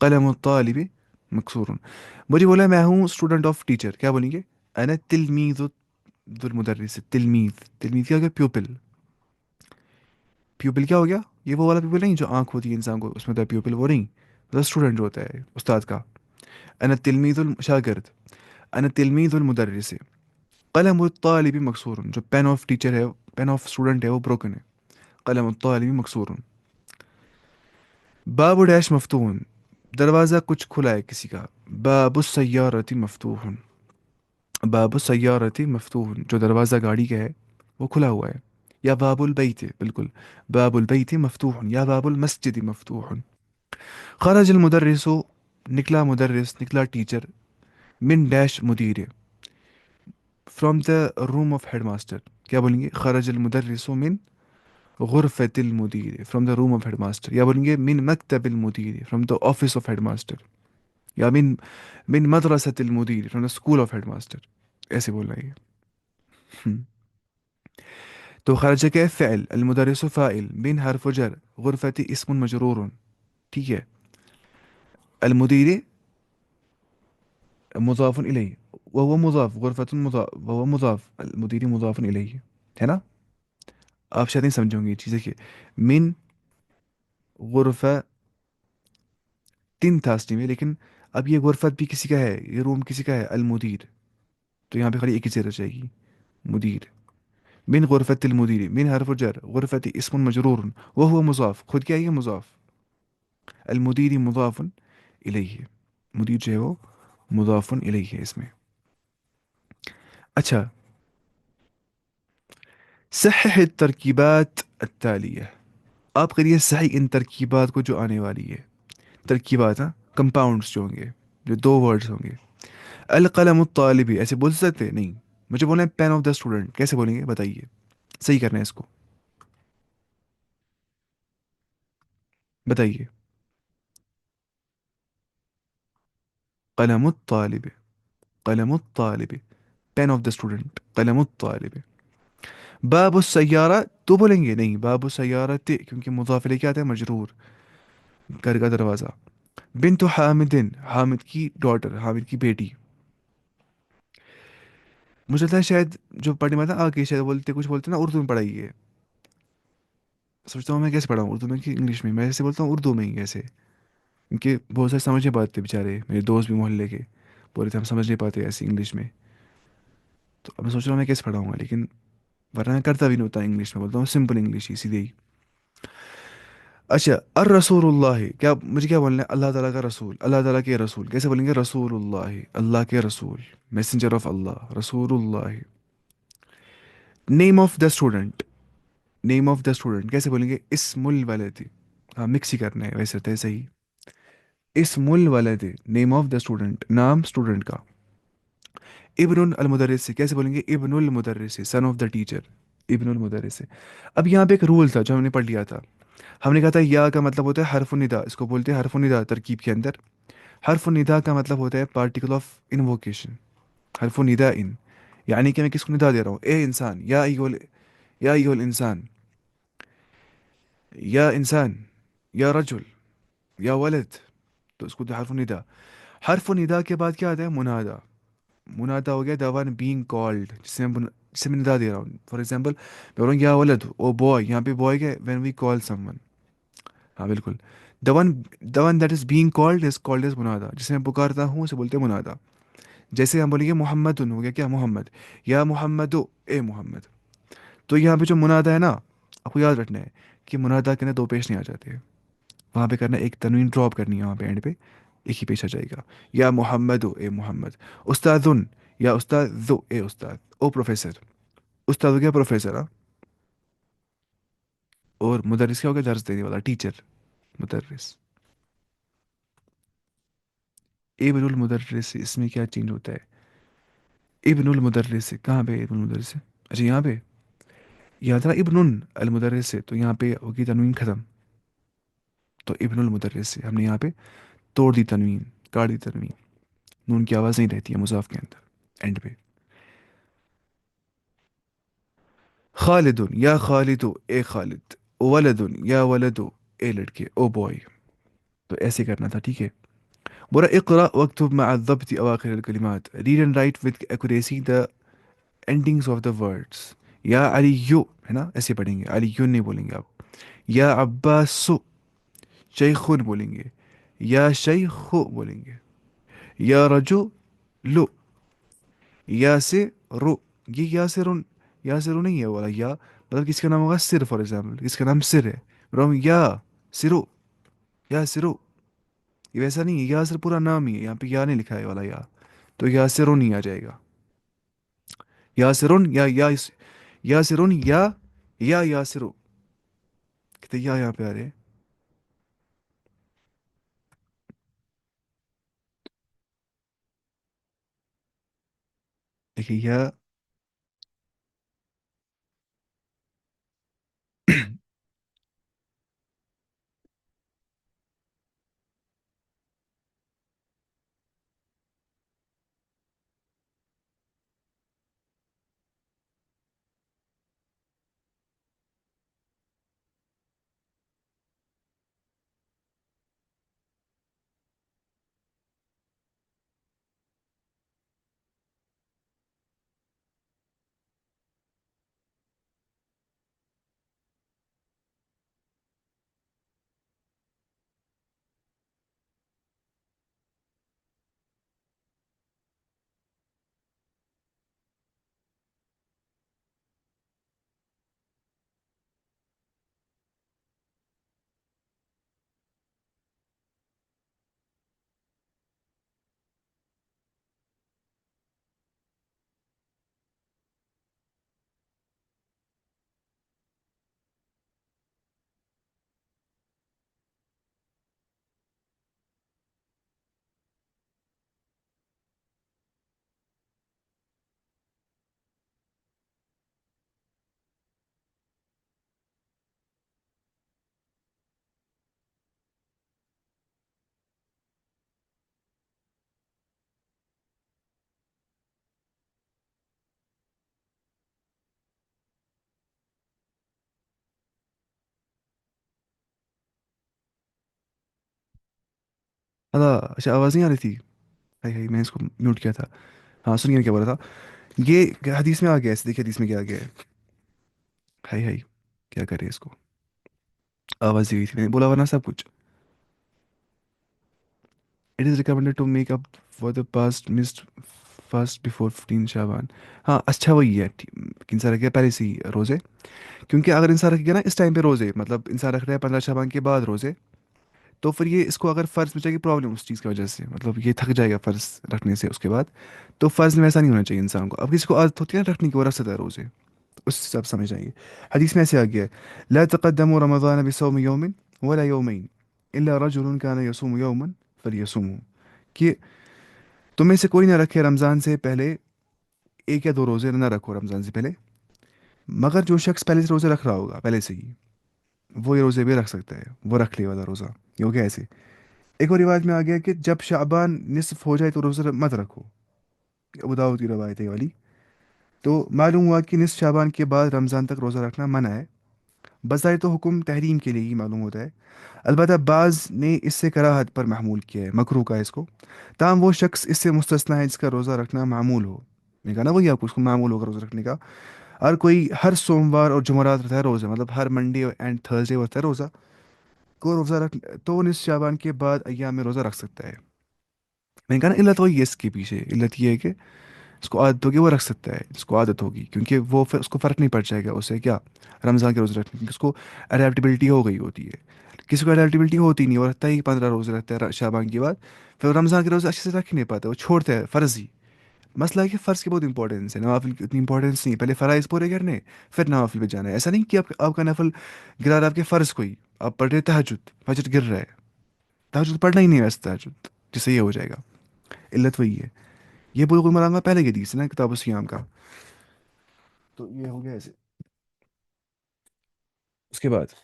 [SPEAKER 1] قلم الطالب مکسور. مجھے بولا میں ہوں اسٹوڈنٹ آف ٹیچر. کیا بولیں گے. انا تلمیذ المدرس. تلمیذ، تلمیذ کیا ہو گیا، پیوپل. پیوپل کیا ہو گیا، یہ وہ والا پیوپل نہیں جو آنکھ ہوتی ہے انسان کو، اس میں ہوتا ہے پیوپل، وہ نہیں. مطلب اسٹوڈنٹ جو ہوتا ہے استاد کا. انا تلمیذ الشاگرد. انا تلميذ المدرس. قلم الطالب مكسور، جو پین آف ٹیچر ہے، پین آف اسٹوڈنٹ ہے، وہ بروکن ہے. قلم الطالب مكسور. باب ڈیش مفتوح، دروازہ کچھ کھلا ہے کسی کا. باب السیارة مفتوح. باب السیارة مفتوح، جو دروازہ گاڑی کا ہے وہ کھلا ہوا ہے. یا باب البیت، بالکل. باب البیت مفتوح یا باب المسجد مفتوح. خرج المدرس، نکلا مدرس، نکلا ٹیچر. من ڈیش مدیر، from the room of head master. کیا بولیں گے؟ خرج المدرس من غرفة المدیر، from the room of head master. یا بولیں گے من مکتب المدیر، from the office of head master. یا من مدرسة المدیر، from the school of head master. ایسے بولنا ہے. ہم۔ تو خرج کے فعل، المدرس فاعل، من حرف جر، غرفة اسم مجرور. ٹھیک ہے. المدیر مضاف الیہ، وهو مضاف، غرفة مضاف، وهو مضاف، المدیر مضاف الیہ. ہے نا؟ آپ شاید نہیں سمجھوں گے یہ چیزیں کہ من غرفہ تین تھا اصلی میں، لیکن اب یہ غرفت بھی کسی کا ہے، یہ روم کسی کا ہے، المدیر. تو یہاں پہ خالی ایک ہی چیز رہ جائے گی، مدیر. من غرفت المدیر، من حرف جر، غرفت اسم مجرور، وهو مضاف، خود کیا ہے یہ مضاف. المدیر مضاف الیہ، مدیر جو ہے وہ مضاف الیہ ہے اس میں. اچھا، صحح الترکیبات التالیہ. آپ کریے صحیح ان ترکیبات کو جو آنے والی ہے. ترکیبات، ہاں، کمپاؤنڈس جو ہوں گے، جو دو ورڈز ہوں گے. القلم الطالبی، ایسے بول سکتے نہیں. مجھے بولنا ہے پین آف دا اسٹوڈنٹ، کیسے بولیں گے بتائیے؟ صحیح کرنا ہے اس کو، بتائیے. قلم الطالب، قلم الطالب، پین آف دا اسٹوڈنٹ، قلم الطالب. باب السیارہ تو بولیں گے نہیں، باب السیارہ کیونکہ مضاف الیہ کیا آتا ہے؟ مجرور، گھر کا دروازہ. بنت حامد، حامد کی ڈاٹر، حامد کی بیٹی. مجھے لگتا ہے شاید جو پڑھنے میں تھا آگے شاید بولتے کچھ بولتے ہیں نا اردو میں پڑھائیے. سوچتا ہوں میں کیسے پڑھاؤں اردو میں کہ انگلش میں. میں ایسے بولتا ہوں اردو میں ہی کیسے، کیونکہ بہت سارے سمجھ نہیں پاتے بیچارے، میرے دوست بھی محلے کے بول رہے تھے ہم سمجھ نہیں پاتے ایسے انگلش میں. تو اب میں سوچ رہا ہوں میں کیسے پڑھاؤں گا، لیکن ورنہ میں کرتا بھی نہیں ہوتا انگلش میں، بولتا ہوں سمپل انگلش ہی سیدھے ہی. اچھا، الرسول اللہ، کیا مجھے کیا بولنا ہے؟ اللہ تعالیٰ کا رسول، اللہ تعالیٰ کے رسول. کیسے بولیں گے؟ رسول اللہ، اللہ کے رسول، میسنجر آف اللہ، رسول اللہ. Name of the student, name of the student کیسے بولیں گے؟ اسم الولد. ہاں مکس ہی کرنا ہے ویسے رہتا ہے صحیح. اسم الولد، نیم آف دا اسٹوڈنٹ، نام اسٹوڈنٹ کا. ابن المدرس کیسے بولیں گے؟ ابن المدرس، سن آف دا ٹیچر، ابن المدرس. اب یہاں پہ ایک رول تھا جو ہم نے پڑھ لیا تھا. ہم نے کہا تھا یا کا مطلب ہوتا ہے حرف الندا، اس کو بولتے ہیں حرف الندا ترکیب کے اندر. حرف الندا کا مطلب ہوتا ہے پارٹیکل آف انووکیشن. حرف الندا ان، یعنی کہ میں کس کو ندا دے رہا ہوں؟ اے انسان، یا ایھا الانسان، یا انسان، یا رجل، یا ولد. تو اس کو حرف الندا. حرف الندا کے بعد کیا آتا ہے؟ منادا. منادا ہو گیا دا ون بینگ کالڈ، جسے میں ندا دے رہا ہوں. فار ایگزامپل میں بول رہا ہوں یا ولد او بوائے، یہاں پہ بوائے کیا؟ When we call someone. ہاں بالکل. The one that is being called as منادا، جسے میں پکارتا ہوں اسے بولتے ہیں منادا. جیسے ہم بولیں گے محمد، ہو گیا کیا؟ محمد. یا محمد، اے محمد. تو یہاں پہ جو منادا ہے نا، آپ کو یاد رکھنا ہے کہ منادا کے نا دو پیش نہیں آ جاتے ہیں. وہاں پہ کرنا ایک تنوین ڈراپ کرنی ہے، وہاں پہ اینڈ پہ ایک ہی پیش آ جائے گا. یا محمد، اے محمد. استاذن، یا استاد، اے استاد. او پروفیسر، استاد ہو گیا پروفیسر، ہاں. اور مدرس کیا ہو گیا؟ درس دینے والا، ٹیچر، مدرس. ابن المدرس، اس میں کیا چینج ہوتا ہے؟ ابن المدرس کہاں پہ ابن المدرس؟ اچھا یہاں پہ، یہاں تھا ابن المدرس سے، تو یہاں پہ ہوگی تنوین ختم. تو ابن المدرس سے ہم نے یہاں پہ توڑ دی تنوین، کاٹ دی تنوین. نون کی آواز نہیں رہتی ہے مضاف کے اندر اینڈ پہ. خالد، یا خالد، اے خالد. ولد، یا ولد، اے لڑکے، او بوائے. تو ایسے کرنا تھا، ٹھیک ہے. بورا اقرا واکتب مع الضبط اواخر الکلمات، read and write with accuracy the endings of the words. یا علی یو، ہے نا، ایسے پڑھیں گے، علی یو نہیں بولیں گے آپ. یا عباس، شیخون بولیں گے. یا شیخ بولیں گے. یا رجو لو، یا سے رو، یہ یا سے رو نہیں ہے والا یا، مطلب کسی کا نام ہوگا سر، فار ایگزامپل کسی کا نام سر ہے، رو یا سرو، یا سرو، یہ ویسا نہیں ہے، یا سر پورا نام ہی ہے، یہاں پہ یا نہیں لکھا ہے والا یا، تو یا سرون ہی آ جائے گا، یا سرون یا سرون یا سرو، کتنے یا یہاں پہ آ رہے ہیں؟ دیکھیے یا اچھا آواز نہیں آ رہی تھی؟ ہائی میں اس کو میوٹ کیا تھا. ہاں سنیے کیا بول رہا تھا. یہ حدیث میں آ گیا ہے، دیکھیے حدیث میں کیا آ گیا ہے. ہائی کیا کرے اس کو، آواز دی گئی تھی میں نے بولا ورنہ سب کچھ. It is recommended to make up for the past missed fast before 15 Shaban. ہاں اچھا وہی ہے، انسان رکھے پہلے سے ہی روزے، کیونکہ اگر انسان رکھے گا نا اس ٹائم پہ روزے، مطلب انسان رکھ رہا ہے 15 شعبان کے بعد روزے، تو پھر یہ اس کو اگر فرض میں جائے گی پرابلم اس چیز کی وجہ سے، مطلب یہ تھک جائے گا فرض رکھنے سے اس کے بعد. تو فرض میں ویسا نہیں ہونا چاہیے انسان کو. اب کسی کو عادت ہوتی ہے نا رکھنے کی، وہ رکھ سکتا ہے روزے، اس حساب سے سمجھ جائیے. حدیث میں ایسے آ گیا ہے، لا تقدموا رمضان بصوم يوم ولا يومين الا رجل كان يصوم يوما فليصومه، کہ تم میں سے کوئی نہ رکھے رمضان سے پہلے ایک یا دو روزے، نہ رکھو رمضان سے پہلے، مگر جو شخص پہلے سے روزے رکھ رہا ہوگا پہلے سے ہی، وہ یہ روزے بھی رکھ سکتا ہے، وہ رکھ لے والا روزہ. یہ ہو گیا ایسے. ایک اور روایت میں آ گیا کہ جب شعبان نصف ہو جائے تو روزہ مت رکھو، ابو داؤد کی روایت ہے یہ والی. تو معلوم ہوا کہ نصف شعبان کے بعد رمضان تک روزہ رکھنا منع ہے. بظاہر تو حکم تحریم کے لیے ہی معلوم ہوتا ہے، البتہ بعض نے اس سے کراہت پر محمول کیا ہے، مکروہ کا ہے اس کو. تاہم وہ شخص اس سے مستثنا ہے جس کا روزہ رکھنا معمول ہو. میں کہا نا وہی آپ کو، اس کو معمول ہوگا روزہ رکھنے کا. اور کوئی ہر سوموار اور جمعرات رہتا ہے روزہ، مطلب ہر منڈے اینڈ تھرسڈے ہوتا ہے روزہ، کو روزہ رکھ تو وہ نصف شعبان کے بعد ایام میں روزہ رکھ سکتا ہے. میں نے کہا نا علت وہی ہے اس کے پیچھے، علت یہ ہے کہ اس کو عادت ہوگی وہ رکھ سکتا ہے، جس کو عادت ہوگی، کیونکہ وہ پھر اس کو فرق نہیں پڑ جائے گا اسے کیا رمضان کے روزے رکھنے کی، اس کو اڈیپٹیبلٹی ہو گئی ہوتی ہے. کسی کو اڈیپٹیبلٹی ہوتی نہیں، وہ رکھتا ہی 15 روزے رہتا ہے شعبان کے بعد، پھر وہ رمضان کے روزے اچھے سے رکھ ہی نہیں پاتا، وہ چھوڑتا ہے فرض ہی. مسئلہ ہے کہ فرض کی بہت امپورٹنس ہے، نوافل کی اتنی امپورٹنس نہیں ہے. پہلے فرائض پورے کرنے پھر نوافل پہ جانا ہے. ایسا نہیں کہ آپ کا نفل گرا رہا ہے آپ کے فرض کو ہی، آپ پڑھ رہے تہجد، فجر گر رہا ہے، تہجد پڑھنا ہی نہیں ہے ویسے تہجد، جس سے یہ ہو جائے گا. علت وہی ہے. یہ بلوغ المرام کا پہلے کے حدیث ہے نا کتاب الصیام کا. تو یہ ہو گیا ایسے. اس کے بعد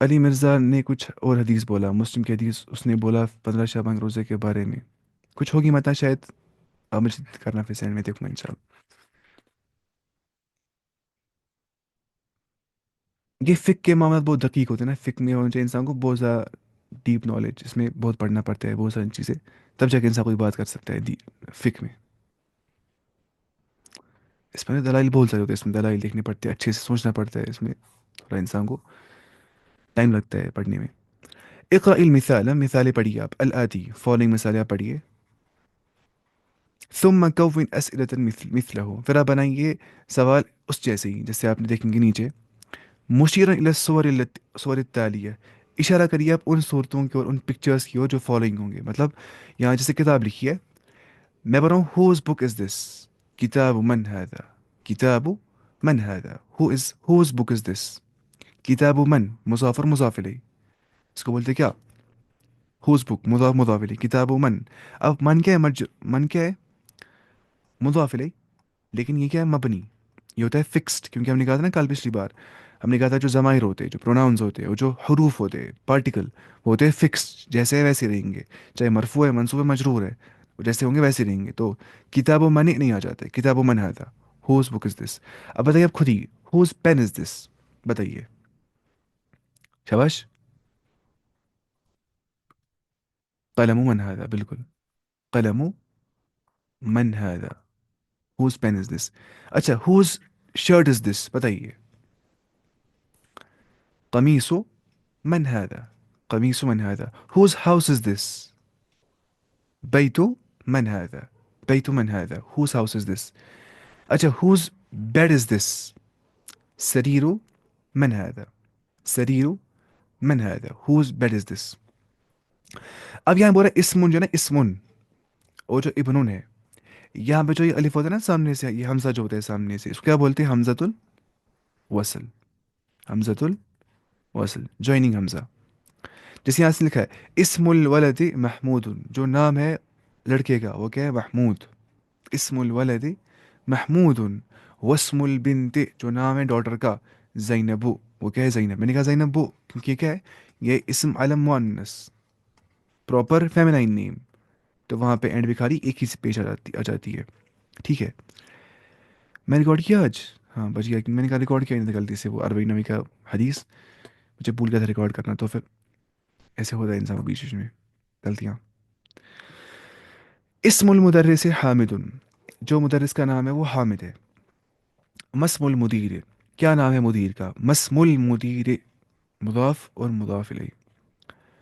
[SPEAKER 1] علی مرزا نے کچھ اور حدیث بولا، مسلم کی حدیث اس نے بولا 15 شعبان روزے کے بارے میں کچھ ہوگی متا شاید، آپ مجھے کرنا پھر سینڈ میں دیکھوں گا انشاءاللہ. یہ فک کے معاملات بہت دقیق ہوتے ہیں نا، فک میں ہونا چاہیے انسان کو بہت زیادہ ڈیپ نالج، اس میں بہت پڑھنا پڑتا ہے بہت ساری چیزیں، تب جا کے انسان کوئی بات کر سکتا ہے فک میں. اس میں نا دلائل بہت سارے ہوتے ہیں، اس میں دلائل دیکھنے پڑتے ہیں، اچھے سے سوچنا پڑتا ہے، اس میں تھوڑا انسان کو ٹائم لگتا ہے پڑھنے میں. اقرأ المثال، مثالیں پڑھیے آپ، الآتی فالوئنگ مثالیں آپ پڑھیے. ثم كون أسئلة مثله، پھر آپ بنائیے سوال اس جیسے ہی جیسے آپ نے دیکھیں گے نیچے. مشیرا الی الصور التالیہ، اشارہ کریے آپ ان صورتوں کی اور ان پکچرز کی اور جو فالوئنگ ہوں گے. مطلب یہاں جیسے کتاب لکھی ہے، میں بتا رہا ہوں ہوز بک از دس، کتاب من هذا، کتاب من هذا، ہوز بک از دس، کتاب من مضاف اور مضاف الیہ، اس کو بولتے کیا؟ ہوز بک، مضاف مضاف الیہ، کتاب من. اب من کیا ہے؟ من کیا ہے؟ مضاف الیہ. لیکن یہ کیا ہے؟ مبنی. یہ ہوتا ہے فکسڈ، کیونکہ ہم نے کہا تھا نا کل پچھلی بار، ہم نے کہا تھا جو ضمائر ہوتے ہیں، جو پروناؤنز ہوتے ہیں، اور جو حروف ہوتے ہیں پارٹیکل، وہ ہوتے ہیں فکسڈ، جیسے ہے ویسے رہیں گے. چاہے مرفوع ہے، منصوب ہے، مجرور ہے، وہ جیسے ہوں گے ویسے رہیں گے. تو کتاب و من نہیں آ جاتے، کتاب و من آتا. ہوز بک از دس. اب بتائیے آپ خود ہی، ہوز پین از دس؟ بتائیے. شباش. قلم من هذا، بالکل. قلم من هذا. ہوز پین از دس. اچھا، ہوز شرٹ از دس؟ بتائیے. قمیص من هذا. قميص من هذا. Whose house is this? بيت من هذا. بيت من هذا. Whose house is this? أجا whose bed is this? سرير من هذا. سرير من هذا. Whose bed is this? اب یہاں بول رہا ہے اسمن جو ہے نا، اسمن، اور جو ابنن ہے، یہاں پہ جو یہ الف ہوتا ہے نا سامنے سے، یہ حمزہ جو ہوتا ہے سامنے سے، اس کو کیا بولتے ہیں؟ حمزۃ الوصل. حمزۃ الوصل، جوائننگ حمزہ. جیسے یہاں سے لکھا ہے اسم الولد محمود، جو نام ہے لڑکے کا وہ کیا ہے؟ محمود. اسم الولد محمود. واسم البنت، جو نام ہے ڈاٹر کا، زینب، وہ کیا ہے؟ زینب. میں نے کہا زینب کیونکہ یہ کیا ہے؟ یہ اسم علم مؤنث، پراپر فیمینائن نیم. تو وہاں پہ اینڈ بکھاری ایک ہی سے پیش آ جاتی ہے. ٹھیک ہے. میں ریکارڈ کیا آج؟ ہاں بچ گیا، میں نے کہا ریکارڈ کیا نہیں تھا غلطی سے، وہ 40 نبی کا حدیث مجھے بھول گیا تھا ریکارڈ کرنا. تو پھر ایسے ہوتا ہے انسان کو بیچ بیچ میں غلطیاں. اسم المدرس حامد، جو مدرس کا نام ہے وہ حامد ہے. مسم المدیر، کیا نام ہے مدیر کا؟ مسم المدیر، مضاف اور مضاف الیہ.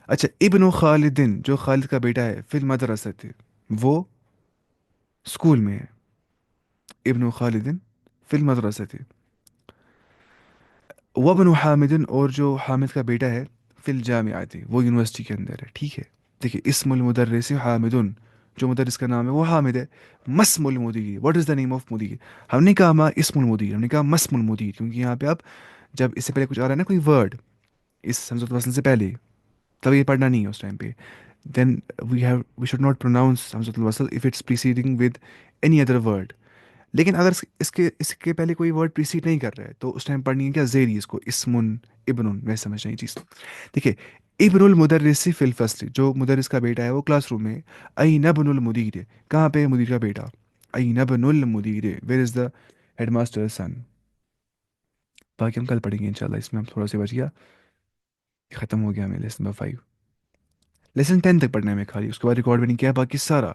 [SPEAKER 1] اچھا، ابن خالد، جو خالد کا بیٹا ہے، فی المدرسۃ، وہ اسکول میں ہے. ابن خالد فی المدرسۃ. وابن حامد، اور جو حامد کا بیٹا ہے، فی الجامعۃ، وہ یونیورسٹی کے اندر ہے. ٹھیک ہے. دیکھیے اسم المدرس حامد، جو مدرس کا نام ہے وہ حامد ہے. مسم المدیر، what is the name of مدیر؟ ہم نے کہا اسم المدیر، ہم نے کہا مسم المدیر، کیونکہ یہاں پہ آپ جب اس سے پہلے کچھ آ رہا ہے نا کوئی ورڈ اس حمزۃ الوصل سے پہلے، تب یہ پڑھنا نہیں ہے اس ٹائم پہ. Then we should not pronounce حمزۃ الوصل if its preceding with any other word. لیکن اگر اس کے پہلے کوئی ورڈ پریسیڈ نہیں کر رہا ہے تو اس ٹائم پڑھنی ہے کیا؟ زیری، اس کو اسمن ابن، ویسے سمجھنا یہ چیز. دیکھیے ابن المدرس فی الفصل، جو مدرس کا بیٹا ہے وہ کلاس روم میں. این ابن المدیر، کہاں پہ ہے مدیر کا بیٹا؟ این ابن المدیر، where is the headmaster son. باقی ہم کل پڑھیں گے انشاءاللہ. اس میں ہم تھوڑا سا بچ گیا، ختم ہو گیا ہمیں لیسن نمبر 5. لیسن 10 تک پڑھنا ہے ہمیں خالی، اس کے بعد ریکارڈ بھی نہیں کیا، باقی سارا